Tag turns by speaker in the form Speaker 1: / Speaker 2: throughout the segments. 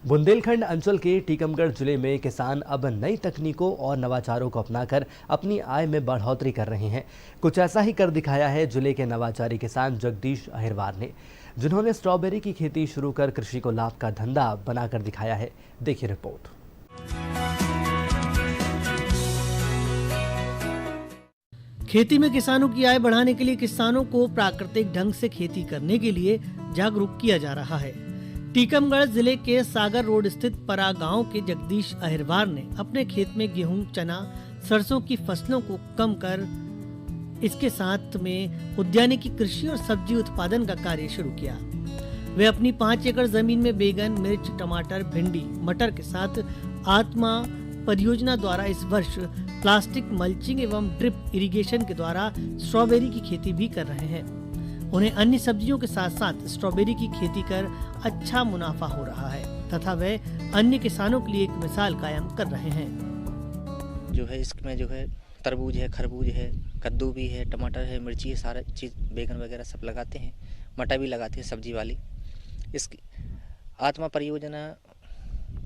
Speaker 1: बुंदेलखंड अंचल के टीकमगढ़ जिले में किसान अब नई तकनीकों और नवाचारों को अपनाकर अपनी आय में बढ़ोतरी कर रहे हैं। कुछ ऐसा ही कर दिखाया है जिले के नवाचारी किसान जगदीश अहिरवार ने, जिन्होंने स्ट्रॉबेरी की खेती शुरू कर कृषि को लाभ का धंधा बनाकर दिखाया है। देखिए रिपोर्ट।
Speaker 2: खेती में किसानों की आय बढ़ाने के लिए किसानों को प्राकृतिक ढंग से खेती करने के लिए जागरूक किया जा रहा है। टीकमगढ़ जिले के सागर रोड स्थित परा गांव के जगदीश अहिरवार ने अपने खेत में गेहूं, चना, सरसों की फसलों को कम कर इसके साथ में उद्यानिकी कृषि और सब्जी उत्पादन का कार्य शुरू किया। वे अपनी 5 एकड़ जमीन में बैगन, मिर्च, टमाटर, भिंडी, मटर के साथ आत्मा परियोजना द्वारा इस वर्ष प्लास्टिक मल्चिंग एवं ड्रिप इरिगेशन के द्वारा स्ट्रॉबेरी की खेती भी कर रहे हैं। उन्हें अन्य सब्जियों के साथ साथ स्ट्रॉबेरी की खेती कर अच्छा मुनाफा हो रहा है तथा वे अन्य किसानों के लिए एक मिसाल कायम कर रहे हैं।
Speaker 3: जो है इसमें जो है तरबूज है, खरबूज है, कद्दू भी है, टमाटर है, मिर्ची है, सारा चीज़ बैगन वगैरह सब लगाते हैं। मटर भी लगाते हैं सब्जी वाली। इस आत्मा परियोजना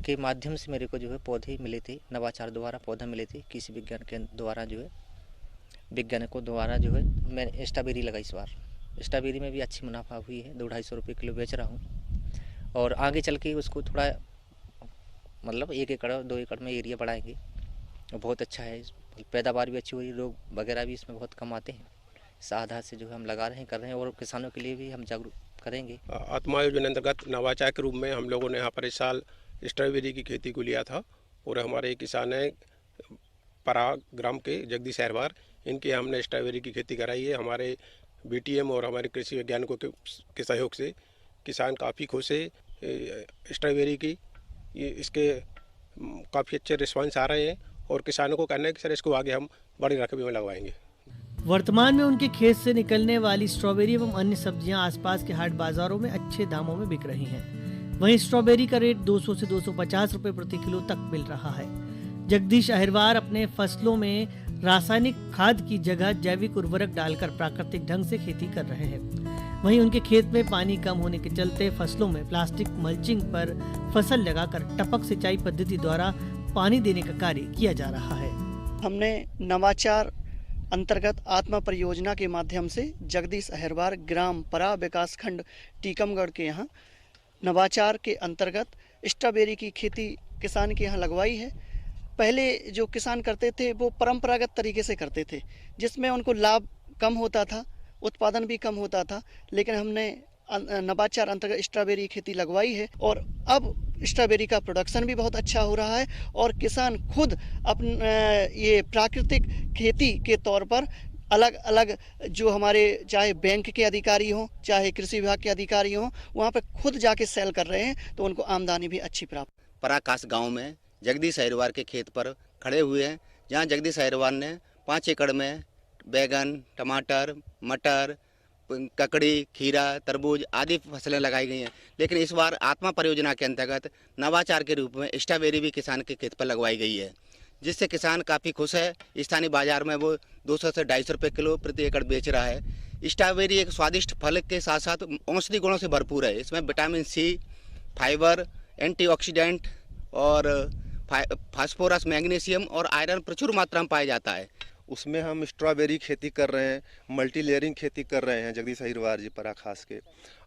Speaker 3: के माध्यम से मेरे को जो है पौधे मिले थे, नवाचार द्वारा पौधे मिले थे। कृषि विज्ञान के द्वारा जो है वैज्ञानिकों द्वारा जो है मैंने स्ट्रॉबेरी लगाई। इस बार स्ट्रॉबेरी में भी अच्छी मुनाफा हुई है। 200-250 रुपये किलो बेच रहा हूँ और आगे चल के उसको थोड़ा मतलब 1 एकड़ 2 एकड़ में एरिया बढ़ाएंगे। बहुत अच्छा है, पैदावार भी अच्छी हो रही है, लोग वगैरह भी इसमें बहुत कम आते हैं। इस आधार से जो है हम लगा रहे हैं, कर रहे हैं और किसानों के लिए भी हम जागरूक करेंगे।
Speaker 4: आत्मा योजना अंतर्गत नवाचार के रूप में हम लोगों ने यहाँ पर इस साल स्ट्रॉबेरी की खेती को लिया था और हमारे किसान हैं परा ग्राम के जगदीश अहिरवार, इनके हमने स्ट्रॉबेरी की खेती कराई है। हमारे बीटीएम और हमारे कृषि वैज्ञानिकों के सहयोग से किसान काफ़ी खुश है स्ट्रॉबेरी की। इसके काफ़ी अच्छे रिस्पांस आ रहे हैं और किसानों को कहना है कि सर इसको आगे हम बड़ी रकबे में लगवाएंगे।
Speaker 2: वर्तमान में उनके खेत से निकलने वाली स्ट्रॉबेरी एवं अन्य सब्जियां आसपास के हाट बाजारों में अच्छे दामों में बिक रही हैं। वहीं स्ट्रॉबेरी का रेट 200 से 250 रुपए प्रति किलो तक मिल रहा है। जगदीश अहिरवार अपने फसलों में रासायनिक खाद की जगह जैविक उर्वरक डालकर प्राकृतिक ढंग से खेती कर रहे हैं। वहीं उनके खेत में पानी कम होने के चलते फसलों में प्लास्टिक मल्चिंग पर फसल लगाकर टपक सिंचाई पद्धति द्वारा पानी देने का कार्य किया जा रहा है।
Speaker 5: हमने नवाचार अंतर्गत आत्मा परियोजना के माध्यम से जगदीश अहिरवार ग्राम परा विकास खंड टीकमगढ़ के यहाँ नवाचार के अंतर्गत स्ट्रॉबेरी की खेती किसान के यहाँ लगवाई है। पहले जो किसान करते थे वो परंपरागत तरीके से करते थे, जिसमें उनको लाभ कम होता था, उत्पादन भी कम होता था। लेकिन हमने नवाचार अंतर्गत स्ट्रॉबेरी खेती लगवाई है और अब स्ट्रॉबेरी का प्रोडक्शन भी बहुत अच्छा हो रहा है और किसान खुद अपने ये प्राकृतिक खेती के तौर पर अलग अलग जो हमारे चाहे बैंक के अधिकारी हों, चाहे कृषि विभाग के अधिकारी हों, वहाँ पर खुद जाके सेल कर रहे हैं, तो उनको आमदनी भी अच्छी प्राप्त।
Speaker 6: पराकाश गांव में जगदीश अहिरवार के खेत पर खड़े हुए हैं, जहां जगदीश अहिरवार ने 5 एकड़ में बैगन, टमाटर, मटर, ककड़ी, खीरा, तरबूज आदि फसलें लगाई गई हैं। लेकिन इस बार आत्मा परियोजना के अंतर्गत नवाचार के रूप में स्ट्रॉबेरी भी किसान के खेत पर लगवाई गई है, जिससे किसान काफ़ी खुश है। स्थानीय बाजार में वो 200 से 250 रुपये किलो प्रति एकड़ बेच रहा है। स्ट्रॉबेरी एक स्वादिष्ट फल के साथ साथ औषधि गुणों से भरपूर है। इसमें विटामिन सी, फाइबर, एंटीऑक्सीडेंट और फास्फोरस, मैग्नीशियम और आयरन प्रचुर मात्रा में पाया जाता है।
Speaker 7: उसमें हम स्ट्रॉबेरी खेती कर रहे हैं, मल्टी लेयरिंग खेती कर रहे हैं जगदीश अहिरवार जी परा खास के।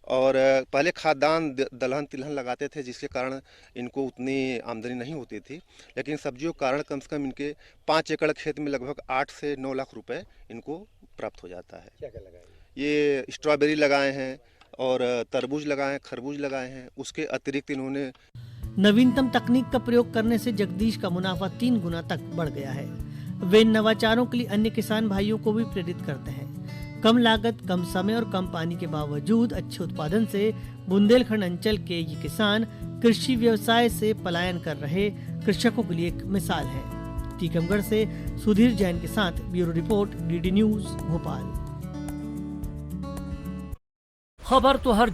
Speaker 7: और पहले खाद्यान्न दलहन तिलहन लगाते थे, जिसके कारण इनको उतनी आमदनी नहीं होती थी। लेकिन सब्जियों के कारण कम से कम इनके 5 एकड़ खेत में लगभग 8 से 9 लाख रुपए इनको प्राप्त हो जाता है।
Speaker 4: क्या क्या लगाए?
Speaker 7: ये स्ट्रॉबेरी लगाए हैं और तरबूज लगाए हैं, खरबूज लगाए हैं। उसके अतिरिक्त इन्होंने
Speaker 2: नवीनतम तकनीक का प्रयोग करने से जगदीश का मुनाफा 3 गुना तक बढ़ गया है। वे इन नवाचारों के लिए अन्य किसान भाइयों को भी प्रेरित करते हैं। कम लागत, कम समय और कम पानी के बावजूद अच्छे उत्पादन से बुंदेलखंड अंचल के ये किसान कृषि व्यवसाय से पलायन कर रहे कृषकों के लिए एक मिसाल है। टीकमगढ़ से सुधीर जैन के साथ bureau report, DD news Bhopal.
Speaker 8: खबर तो हर